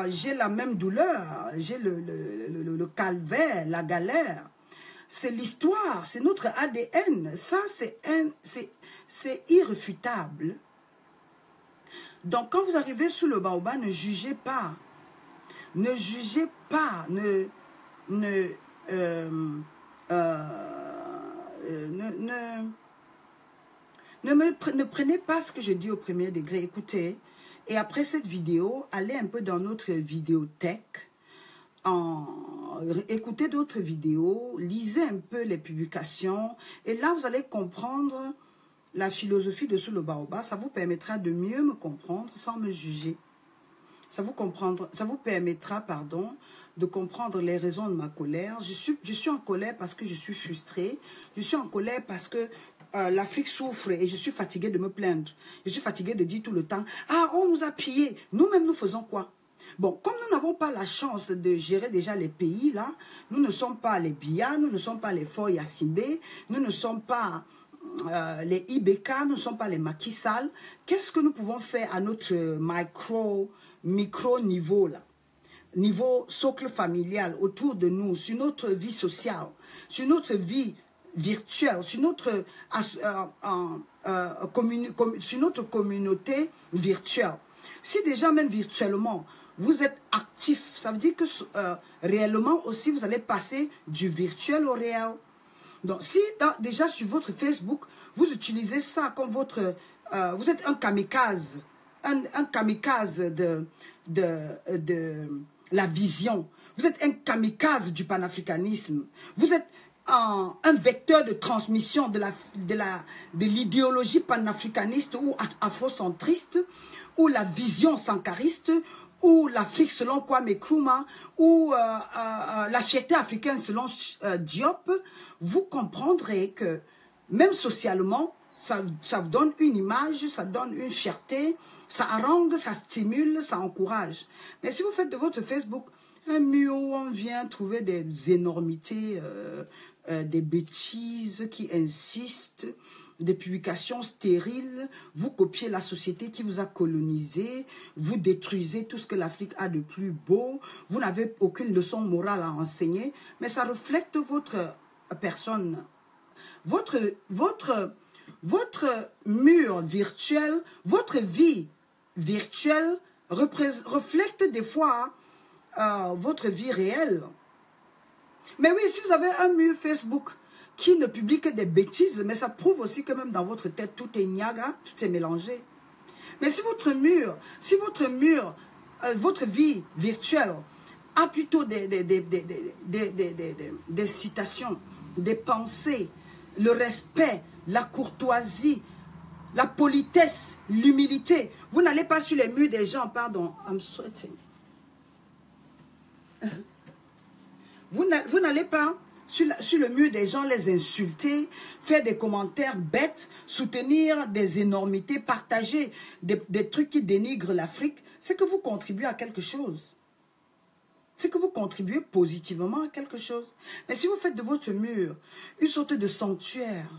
j'ai la même douleur, j'ai le calvaire, la galère. C'est l'histoire, c'est notre ADN. Ça, c'est irréfutable. Donc, quand vous arrivez sous le Baobab, ne jugez pas. Ne jugez pas. Ne prenez pas ce que je dis au premier degré. Écoutez, et après cette vidéo, allez un peu dans notre vidéothèque, écoutez d'autres vidéos, lisez un peu les publications, et là, vous allez comprendre la philosophie de Sous le Baobab. Ça vous permettra de mieux me comprendre sans me juger. Ça vous permettra, pardon, de comprendre les raisons de ma colère. Je suis en colère parce que je suis frustrée. Je suis en colère parce que l'Afrique souffre et je suis fatiguée de me plaindre. Je suis fatiguée de dire tout le temps, ah, on nous a pillés. Nous-mêmes, nous faisons quoi? Bon, comme nous n'avons pas la chance de gérer déjà les pays, là, nous ne sommes pas les Biya, nous ne sommes pas les Foy Yasimbe, nous ne sommes pas les Ibeka, nous ne sommes pas les Macky Sall. Qu'est-ce que nous pouvons faire à notre micro niveau, là? Niveau socle familial, autour de nous, sur notre vie sociale, sur notre vie virtuelle, sur notre, sur notre communauté virtuelle. Si déjà même virtuellement, vous êtes actif, ça veut dire que réellement aussi, vous allez passer du virtuel au réel. Donc, si déjà sur votre Facebook, vous utilisez ça comme votre... vous êtes un kamikaze, un kamikaze de la vision. Vous êtes un kamikaze du panafricanisme. Vous êtes un vecteur de transmission de l'idéologie panafricaniste ou afrocentriste, ou la vision sankariste, ou l'Afrique selon Kwame Nkrumah, ou la fierté africaine selon Diop. Vous comprendrez que même socialement, ça vous donne une image, ça donne une fierté, ça harangue, ça stimule, ça encourage. Mais si vous faites de votre Facebook un mur où on vient trouver des énormités, des bêtises qui insistent, des publications stériles, vous copiez la société qui vous a colonisé, vous détruisez tout ce que l'Afrique a de plus beau, vous n'avez aucune leçon morale à enseigner, mais ça reflète votre personne, votre votre mur virtuel, votre vie virtuelle reflète des fois votre vie réelle. Mais oui, si vous avez un mur Facebook qui ne publie que des bêtises, mais ça prouve aussi que même dans votre tête, tout est niaga, tout est mélangé. Mais si votre mur, votre vie virtuelle a plutôt des citations, des pensées, le respect, la courtoisie, la politesse, l'humilité. Vous n'allez pas sur les murs des gens, pardon, I'm sweating. Vous n'allez pas sur le mur des gens les insulter, faire des commentaires bêtes, soutenir des énormités, partager des trucs qui dénigrent l'Afrique. C'est que vous contribuez à quelque chose. C'est que vous contribuez positivement à quelque chose. Mais si vous faites de votre mur une sorte de sanctuaire,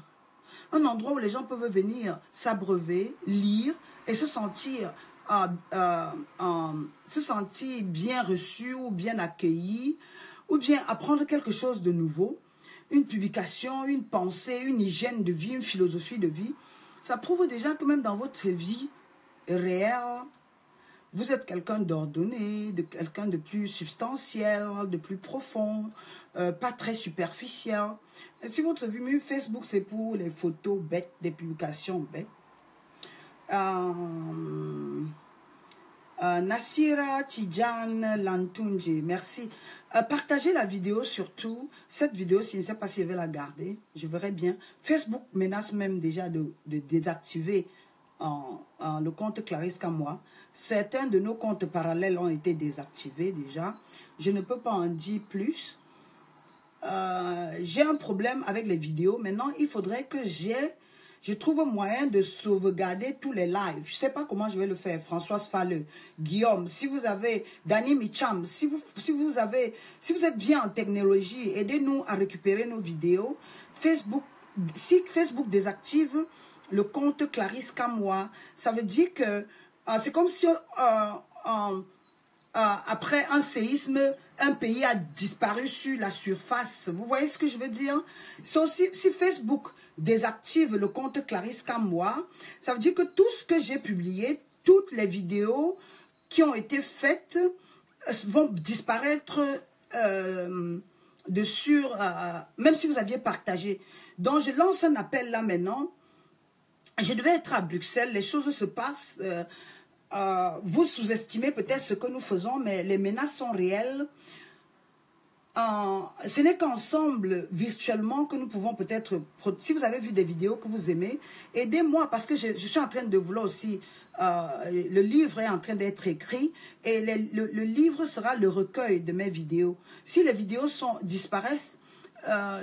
un endroit où les gens peuvent venir s'abreuver, lire et se sentir bien reçus ou bien accueillis, ou bien apprendre quelque chose de nouveau, une publication, une pensée, une hygiène de vie, une philosophie de vie, ça prouve déjà que même dans votre vie réelle, vous êtes quelqu'un d'ordonné, quelqu'un de plus substantiel, de plus profond, pas très superficiel. Et si votre vie Facebook, c'est pour les photos bêtes, des publications bêtes. Nassira Tidjane Lantunje, merci. Partagez la vidéo surtout. Cette vidéo, si je ne sais pas si je vais la garder, je verrai bien. Facebook menace même déjà de désactiver le compte Clarisse Kamwa. Certains de nos comptes parallèles ont été désactivés déjà. Je ne peux pas en dire plus. J'ai un problème avec les vidéos. Maintenant, il faudrait que je trouve un moyen de sauvegarder tous les lives. Je ne sais pas comment je vais le faire. Françoise Falleux, Guillaume, si vous avez, Dani Micham, si vous êtes bien en technologie, aidez-nous à récupérer nos vidéos. Facebook, si Facebook désactive le compte Clarisse Kamwa, ça veut dire que c'est comme si après un séisme, un pays a disparu sur la surface. Vous voyez ce que je veux dire? Si Facebook désactive le compte Clarisse Kamwa, ça veut dire que tout ce que j'ai publié, toutes les vidéos qui ont été faites vont disparaître même si vous aviez partagé. Donc je lance un appel là maintenant. Je devais être à Bruxelles, les choses se passent. Vous sous-estimez peut-être ce que nous faisons, mais les menaces sont réelles. Ce n'est qu'ensemble, virtuellement, que nous pouvons peut-être... Si vous avez vu des vidéos que vous aimez, aidez-moi, parce que je suis en train de vouloir aussi... le livre est en train d'être écrit, et le livre sera le recueil de mes vidéos. Si les vidéos disparaissent,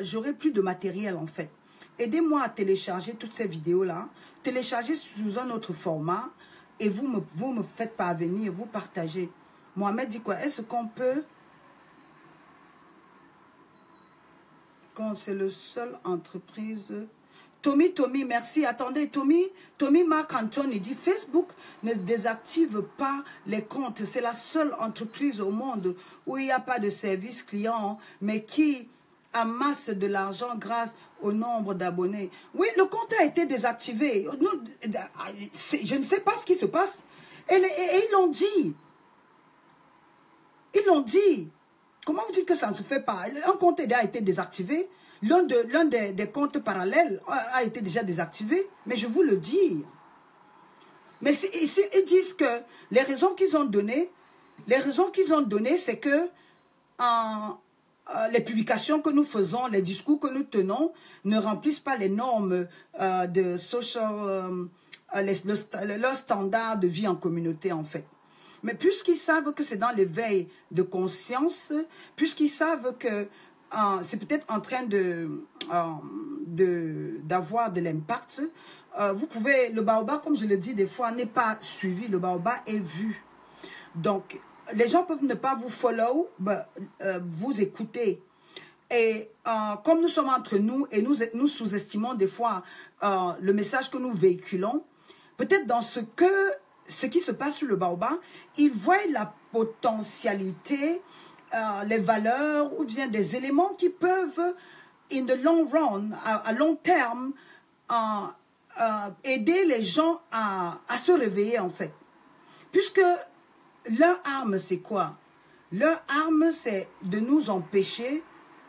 j'aurai plus de matériel, en fait. Aidez-moi à télécharger toutes ces vidéos-là, télécharger sous un autre format, et vous me faites parvenir, vous partagez. Mohamed dit quoi? Est-ce qu'on peut, quand c'est le seul entreprise... Tommy, merci. Attendez, Tommy Marc-Antoine, il dit Facebook ne désactive pas les comptes. C'est la seule entreprise au monde où il n'y a pas de service client, mais qui amasse de l'argent grâce au nombre d'abonnés. Oui, le compte a été désactivé. Je ne sais pas ce qui se passe. Et ils l'ont dit. Ils l'ont dit. Comment vous dites que ça ne se fait pas? Un compte a été désactivé. L'un des comptes parallèles a été déjà désactivé. Mais je vous le dis. Mais ici, ils disent que les raisons qu'ils ont données, c'est que les publications que nous faisons, les discours que nous tenons ne remplissent pas les normes de social, leur standard de vie en communauté en fait. Mais puisqu'ils savent que c'est dans l'éveil de conscience, puisqu'ils savent que c'est peut-être en train d'avoir de l'impact, vous pouvez, le baobab, comme je le dis des fois, n'est pas suivi, le baobab est vu. Donc, les gens peuvent ne pas vous follow, vous écouter. Et comme nous sommes entre nous et nous sous-estimons des fois le message que nous véhiculons, peut-être dans ce qui se passe sur le baobab, ils voient la potentialité, les valeurs ou bien des éléments qui peuvent, in the long run, à long terme, aider les gens à se réveiller en fait. Puisque leur arme, c'est quoi? Leur arme, c'est de nous empêcher,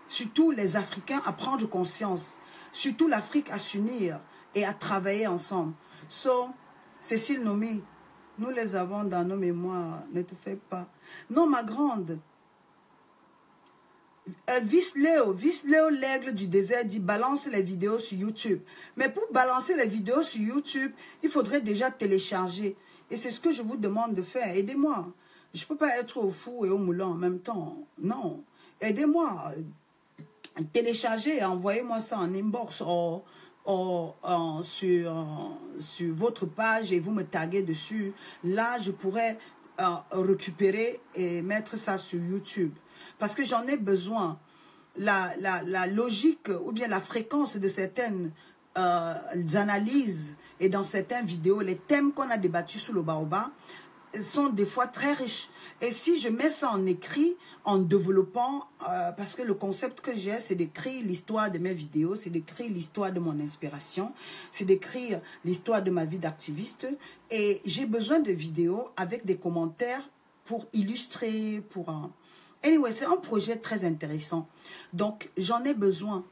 surtout les Africains, à prendre conscience. Surtout l'Afrique à s'unir et à travailler ensemble. So, Cécile Nomi, nous les avons dans nos mémoires, ne te fais pas. Non, ma grande. Vice-Léo, l'aigle du désert, dit balance les vidéos sur YouTube. Mais pour balancer les vidéos sur YouTube, il faudrait déjà télécharger. Et c'est ce que je vous demande de faire. Aidez-moi. Je ne peux pas être au four et au moulin en même temps. Non. Aidez-moi. Téléchargez et envoyez-moi ça en inbox sur votre page et vous me taguez dessus. Là, je pourrais récupérer et mettre ça sur YouTube. Parce que j'en ai besoin. La logique ou bien la fréquence de certaines analyses et dans certaines vidéos, les thèmes qu'on a débattus sur le baobab sont des fois très riches. Et si je mets ça en écrit, en développant, parce que le concept que j'ai, c'est d'écrire l'histoire de mes vidéos, c'est d'écrire l'histoire de mon inspiration, c'est d'écrire l'histoire de ma vie d'activiste. Et j'ai besoin de vidéos avec des commentaires pour illustrer, pour... Anyway, c'est un projet très intéressant. Donc, j'en ai besoin.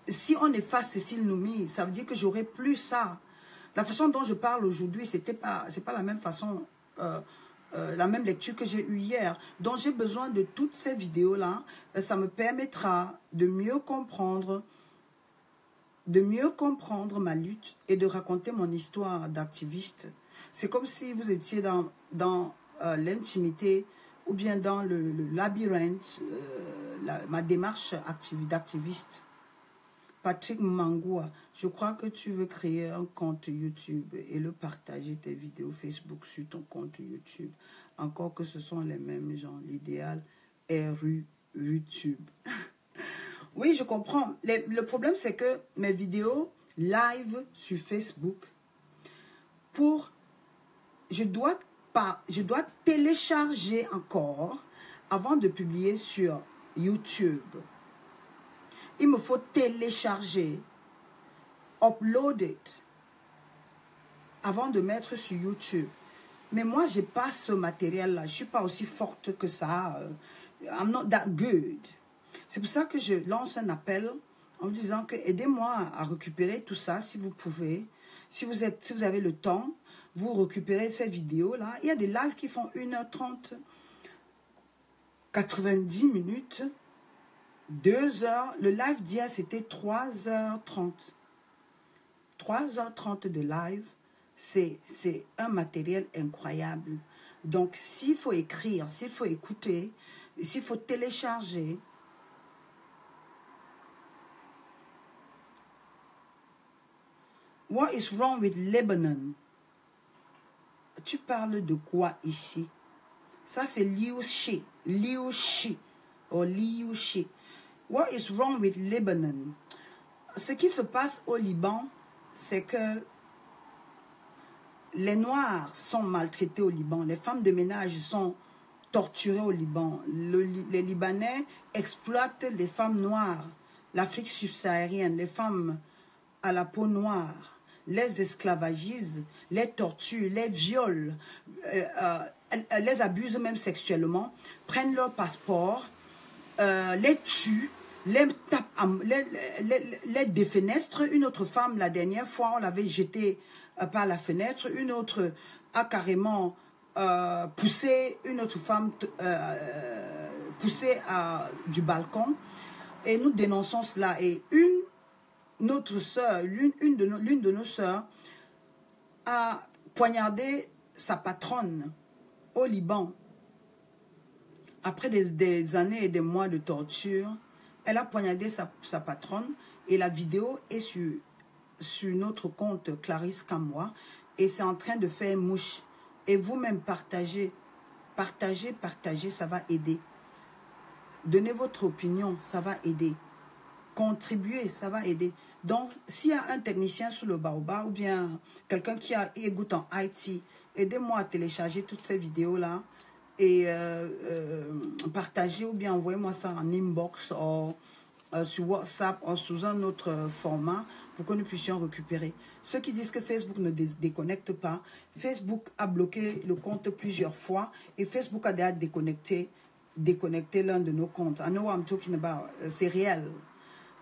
Si on efface Cécile Nomi, ça veut dire que j'aurai plus ça. La façon dont je parle aujourd'hui, c'est pas la même façon... la même lecture que j'ai eue hier. Donc j'ai besoin de toutes ces vidéos-là. Ça me permettra de mieux comprendre ma lutte et de raconter mon histoire d'activiste. C'est comme si vous étiez dans l'intimité ou bien dans le labyrinthe, ma démarche d'activiste. Patrick Mangoua, je crois que tu veux créer un compte YouTube et le partager tes vidéos Facebook sur ton compte YouTube. Encore que ce sont les mêmes gens. L'idéal est YouTube. Oui, je comprends. Le problème, c'est que mes vidéos live sur Facebook, je dois télécharger encore avant de publier sur YouTube. Il me faut télécharger, upload it, avant de mettre sur YouTube. Mais moi, je n'ai pas ce matériel-là. Je ne suis pas aussi forte que ça. I'm not that good. C'est pour ça que je lance un appel en vous disant que aidez-moi à récupérer tout ça si vous pouvez. Si vous avez le temps, vous récupérez ces vidéos-là. Il y a des lives qui font 1h30, 90 minutes. 2 heures, le live d'hier c'était 3h30. 3h30 de live, c'est un matériel incroyable. Donc s'il faut écrire, s'il faut écouter, s'il faut télécharger, what is wrong with Lebanon? Tu parles de quoi ici? Ça c'est Liu Shi. Ou Liu Shi. What is wrong with Lebanon? Ce qui se passe au Liban, c'est que les Noirs sont maltraités au Liban. Les femmes de ménage sont torturées au Liban. Les Libanais exploitent les femmes noires, l'Afrique subsaharienne, les femmes à la peau noire, les esclavagisent, les torturent, les violent, les abusent même sexuellement, prennent leur passeport, les tuent, les défenestrent. Une autre femme, la dernière fois, on l'avait jetée par la fenêtre. Une autre a carrément poussé une autre femme poussée du balcon. Et nous dénonçons cela. Et notre sœur, l'une de nos sœurs a poignardé sa patronne au Liban. Après des années et des mois de torture, elle a poignardé sa patronne et la vidéo est sur notre compte Clarisse Kamwa et c'est en train de faire mouche. Et vous-même partagez, ça va aider. Donnez votre opinion, ça va aider. Contribuez, ça va aider. Donc, s'il y a un technicien sur le baobab ou bien quelqu'un qui a écoute en IT, aidez-moi à télécharger toutes ces vidéos-là et partager ou bien envoyez-moi ça en inbox ou sur WhatsApp ou sous un autre format pour que nous puissions récupérer. Ceux qui disent que Facebook ne déconnecte pas, Facebook a bloqué le compte plusieurs fois et Facebook a déjà déconnecté l'un de nos comptes. I know what I'm talking about. C'est réel.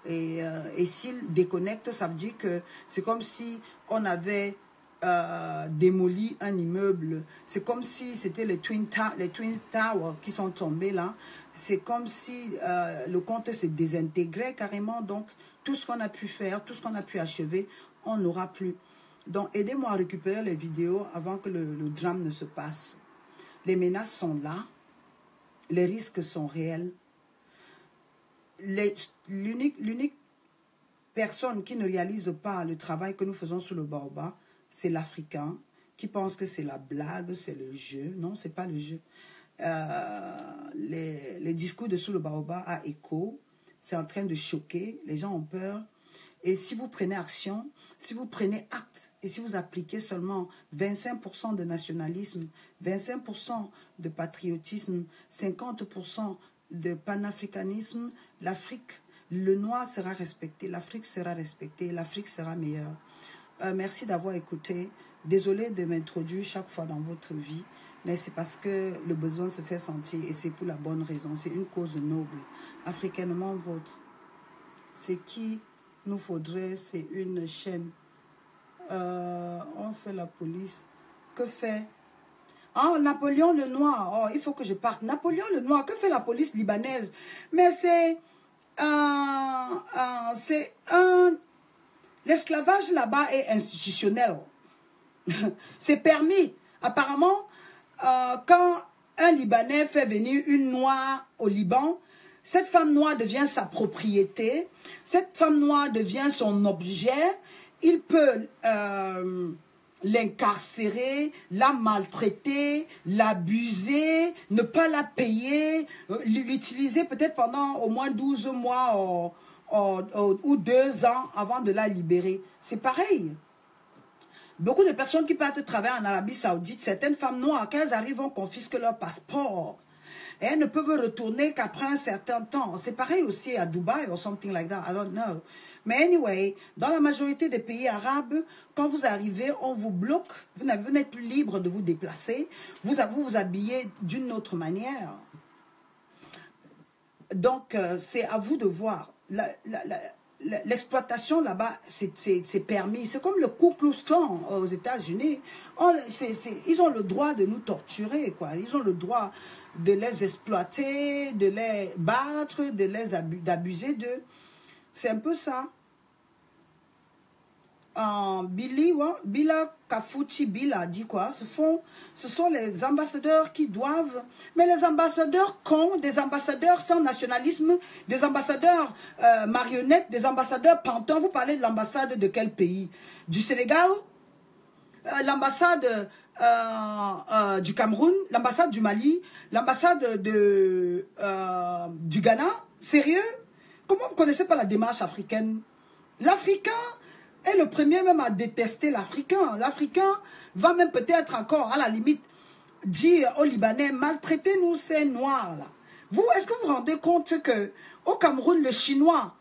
Et s'il déconnecte, ça veut dire que c'est comme si on avait démoli un immeuble. C'est comme si c'était les Twin Towers qui sont tombés là. C'est comme si le compte s'est désintégré carrément. Donc, tout ce qu'on a pu faire, tout ce qu'on a pu achever, on n'aura plus. Donc, aidez-moi à récupérer les vidéos avant que le drame ne se passe. Les menaces sont là. Les risques sont réels. L'unique personne qui ne réalise pas le travail que nous faisons sur le Baobab, c'est l'Africain qui pense que c'est la blague, c'est le jeu. Non, ce n'est pas le jeu. Les discours de sous le Baobab à écho, c'est en train de choquer. Les gens ont peur. Et si vous prenez action, si vous prenez acte, et si vous appliquez seulement 25% de nationalisme, 25% de patriotisme, 50% de panafricanisme, l'Afrique, le noir sera respecté, l'Afrique sera respectée, l'Afrique sera meilleure. Merci d'avoir écouté. Désolé de m'introduire chaque fois dans votre vie, mais c'est parce que le besoin se fait sentir et c'est pour la bonne raison. C'est une cause noble, africainement vôtre. C'est qui nous faudrait, c'est une chaîne. On fait la police. Que fait? Oh, Napoléon le Noir. Oh, il faut que je parte. Napoléon le Noir, que fait la police libanaise? Mais c'est l'esclavage là-bas est institutionnel. C'est permis. Apparemment, quand un Libanais fait venir une Noire au Liban, cette femme noire devient sa propriété. Cette femme noire devient son objet. Il peut l'incarcérer, la maltraiter, l'abuser, ne pas la payer, l'utiliser peut-être pendant au moins 12 mois ou 2 ans avant de la libérer. C'est pareil. Beaucoup de personnes qui partent travailler en Arabie Saoudite, certaines femmes noires, quand elles arrivent, on confisque leur passeport. Et elles ne peuvent retourner qu'après un certain temps. C'est pareil aussi à Dubaï ou something like that. I don't know. Mais anyway, dans la majorité des pays arabes, quand vous arrivez, on vous bloque. Vous n'êtes plus libre de vous déplacer. Vous vous habillez d'une autre manière. Donc, c'est à vous de voir. L'exploitation là-bas, c'est permis. C'est comme le Ku Klux Klan aux États-Unis. Ils ont le droit de nous torturer, quoi. Ils ont le droit de les exploiter, de les battre, d'abuser d'eux. C'est un peu ça. Bila Kafuchi Bila dit quoi? Ce sont les ambassadeurs qui doivent, mais les ambassadeurs cons, des ambassadeurs sans nationalisme, des ambassadeurs marionnettes, des ambassadeurs pantins. Vous parlez de l'ambassade de quel pays? Du Sénégal? L'ambassade du Cameroun? L'ambassade du Mali? L'ambassade du Ghana? Sérieux? Comment vous ne connaissez pas la démarche africaine? L'Africain est le premier même à détester l'Africain. L'Africain va même peut-être encore, à la limite, dire aux Libanais, maltraitez-nous ces Noirs-là. Vous, est-ce que vous vous rendez compte que au Cameroun, le Chinois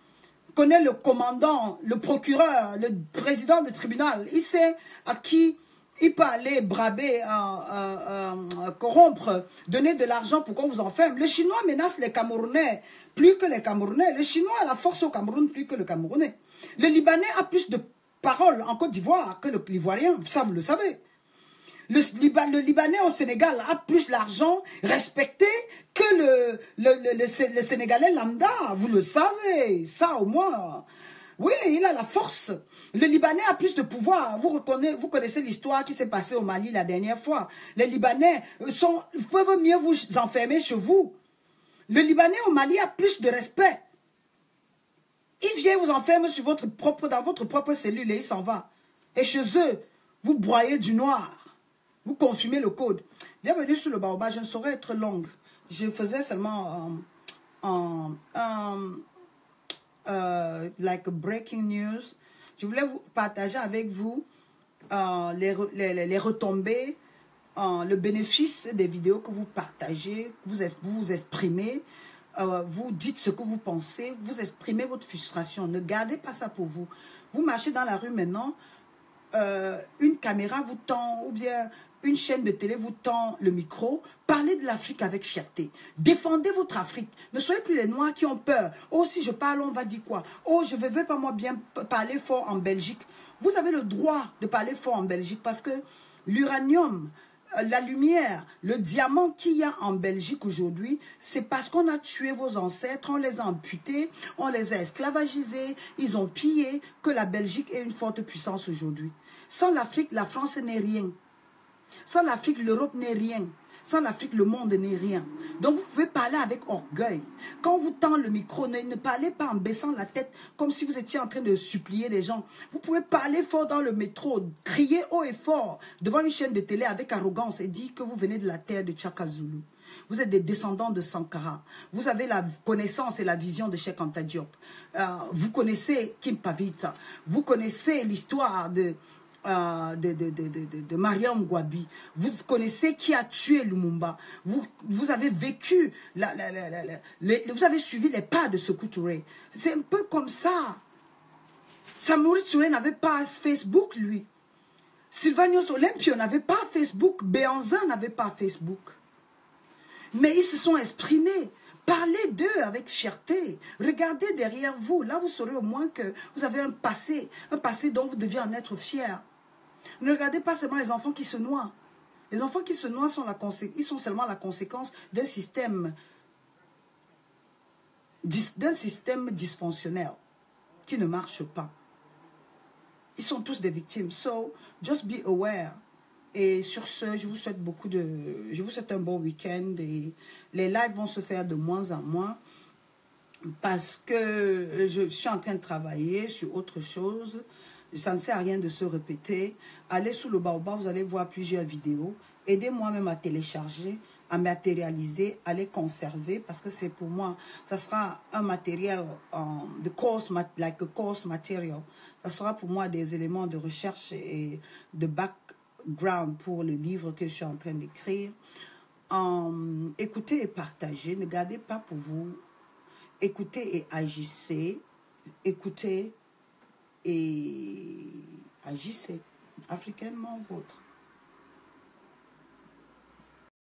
connaît le commandant, le procureur, le président du tribunal. Il sait à qui il peut aller braber, corrompre, donner de l'argent pour qu'on vous enferme. Le Chinois menace les Camerounais plus que les Camerounais. Le Chinois a la force au Cameroun plus que le Camerounais. Le Libanais a plus de paroles en Côte d'Ivoire que l'Ivoirien. Ça, vous le savez. Le Libanais au Sénégal a plus l'argent respecté que le Sénégalais lambda. Vous le savez. Ça, au moins. Oui, il a la force. Le Libanais a plus de pouvoir. Vous connaissez l'histoire qui s'est passée au Mali la dernière fois. Les Libanais peuvent mieux vous enfermer chez vous. Le Libanais au Mali a plus de respect. Il vient vous enfermer dans votre propre cellule et il s'en va. Et chez eux, vous broyez du noir. Vous confirmez le code. Bienvenue sur le Baobab. Je ne saurais être longue. Je faisais seulement like breaking news. Je voulais vous partager avec vous les retombées, le bénéfice des vidéos que vous partagez, que vous exprimez. vous dites ce que vous pensez, vous exprimez votre frustration. Ne gardez pas ça pour vous. Vous marchez dans la rue maintenant, une caméra vous tend, ou bien une chaîne de télé vous tend le micro. Parlez de l'Afrique avec fierté. Défendez votre Afrique. Ne soyez plus les Noirs qui ont peur. Oh, si je parle, on va dire quoi? Oh, je ne veux pas moi bien parler fort en Belgique. Vous avez le droit de parler fort en Belgique parce que l'uranium, la lumière, le diamant qu'il y a en Belgique aujourd'hui, c'est parce qu'on a tué vos ancêtres, on les a amputés, on les a esclavagisés, ils ont pillé, que la Belgique est une forte puissance aujourd'hui. Sans l'Afrique, la France n'est rien. Sans l'Afrique, l'Europe n'est rien. Sans l'Afrique, le monde n'est rien. Donc, vous pouvez parler avec orgueil. Quand on vous tend le micro, ne parlez pas en baissant la tête comme si vous étiez en train de supplier les gens. Vous pouvez parler fort dans le métro, crier haut et fort devant une chaîne de télé avec arrogance et dire que vous venez de la terre de Tchaka Zulu. Vous êtes des descendants de Sankara. Vous avez la connaissance et la vision de Cheikh Anta Diop. Vous connaissez Kim Pavita. Vous connaissez l'histoire de Mariam Gwabi. Vous connaissez qui a tué Lumumba. Vous avez vécu, vous avez suivi les pas de Sékou Touré. C'est un peu comme ça. Samori Touré n'avait pas Facebook, lui. Sylvanus Olympio n'avait pas Facebook. Béanzin n'avait pas Facebook. Mais ils se sont exprimés. Parlez d'eux avec fierté. Regardez derrière vous. Là, vous saurez au moins que vous avez un passé dont vous deviez en être fier. Ne regardez pas seulement les enfants qui se noient. Les enfants qui se noient ils sont seulement la conséquence d'un système dysfonctionnel qui ne marche pas. Ils sont tous des victimes. So, just be aware. Et sur ce, je vous souhaite je vous souhaite un bon week-end. Et les lives vont se faire de moins en moins parce que je suis en train de travailler sur autre chose. Ça ne sert à rien de se répéter. Allez sous le baobab, vous allez voir plusieurs vidéos. Aidez-moi même à télécharger, à matérialiser, à les conserver parce que c'est pour moi, ça sera un matériel, like a course material. Ça sera pour moi des éléments de recherche et de background pour le livre que je suis en train d'écrire. Écoutez et partagez, ne gardez pas pour vous. Écoutez et agissez. Écoutez et agissez africainement vôtre.